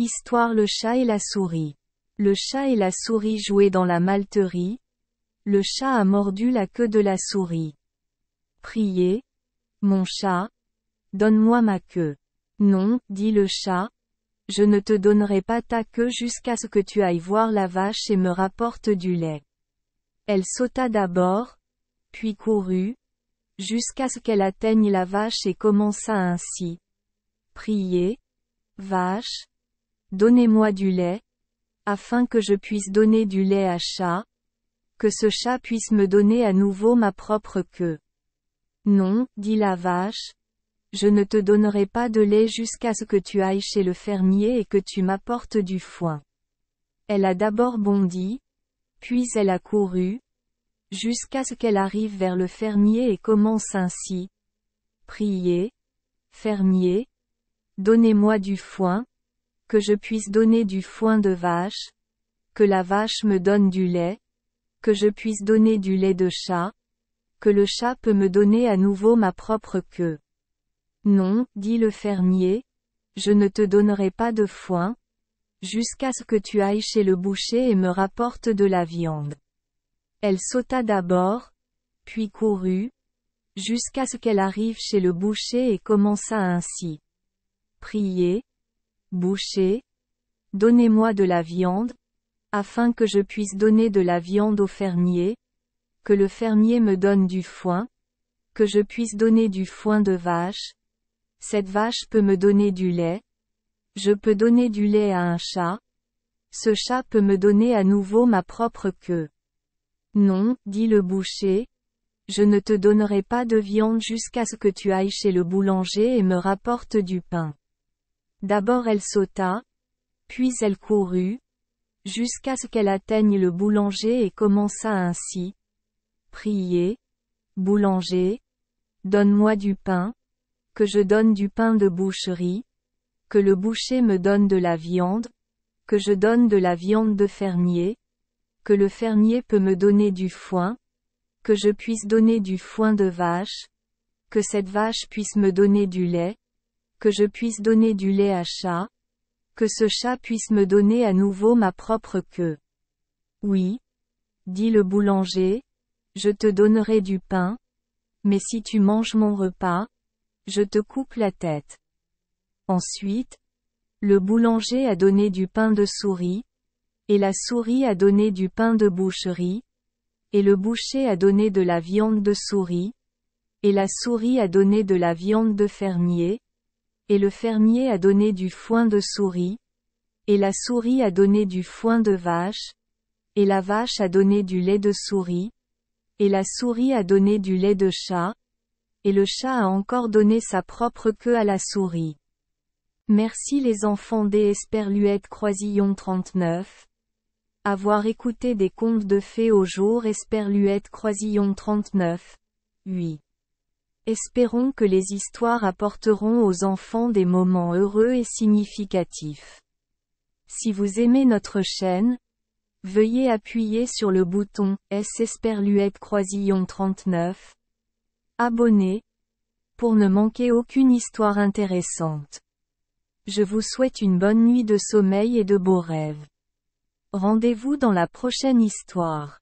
Histoire Le chat et la souris. Le chat et la souris jouaient dans la malterie. Le chat a mordu la queue de la souris. Priez, mon chat, donne-moi ma queue. Non, dit le chat, je ne te donnerai pas ta queue jusqu'à ce que tu ailles voir la vache et me rapporte du lait. Elle sauta d'abord, puis courut, jusqu'à ce qu'elle atteigne la vache et commença ainsi. Priez, vache, donnez-moi du lait, afin que je puisse donner du lait à chat, que ce chat puisse me donner à nouveau ma propre queue. Non, dit la vache, je ne te donnerai pas de lait jusqu'à ce que tu ailles chez le fermier et que tu m'apportes du foin. Elle a d'abord bondi, puis elle a couru, jusqu'à ce qu'elle arrive vers le fermier et commence ainsi. Priez, fermier, donnez-moi du foin, que je puisse donner du foin de vache, que la vache me donne du lait, que je puisse donner du lait de chat, que le chat peut me donner à nouveau ma propre queue. Non, dit le fermier, je ne te donnerai pas de foin, jusqu'à ce que tu ailles chez le boucher et me rapportes de la viande. Elle sauta d'abord, puis courut, jusqu'à ce qu'elle arrive chez le boucher et commença ainsi. Priez, boucher, donnez-moi de la viande, afin que je puisse donner de la viande au fermier, que le fermier me donne du foin, que je puisse donner du foin de vache. Cette vache peut me donner du lait. Je peux donner du lait à un chat. Ce chat peut me donner à nouveau ma propre queue. Non, dit le boucher, je ne te donnerai pas de viande jusqu'à ce que tu ailles chez le boulanger et me rapportes du pain. D'abord elle sauta, puis elle courut, jusqu'à ce qu'elle atteigne le boulanger et commença ainsi. Priez, boulanger, donne-moi du pain, que je donne du pain de boucherie, que le boucher me donne de la viande, que je donne de la viande de fermier, que le fermier peut me donner du foin, que je puisse donner du foin de vache, que cette vache puisse me donner du lait, que je puisse donner du lait à chat, que ce chat puisse me donner à nouveau ma propre queue. Oui, dit le boulanger, je te donnerai du pain, mais si tu manges mon repas, je te coupe la tête. Ensuite, le boulanger a donné du pain de souris, et la souris a donné du pain de boucherie, et le boucher a donné de la viande de souris, et la souris a donné de la viande de fermier, et le fermier a donné du foin de souris, et la souris a donné du foin de vache, et la vache a donné du lait de souris, et la souris a donné du lait de chat, et le chat a encore donné sa propre queue à la souris. Merci les enfants des Esperluette Croisillon 39. Avoir écouté des contes de fées au jour Esperluette Croisillon 39. 8. Espérons que les histoires apporteront aux enfants des moments heureux et significatifs. Si vous aimez notre chaîne, veuillez appuyer sur le bouton S Esperluette Croisillon 39. Abonnez, pour ne manquer aucune histoire intéressante. Je vous souhaite une bonne nuit de sommeil et de beaux rêves. Rendez-vous dans la prochaine histoire.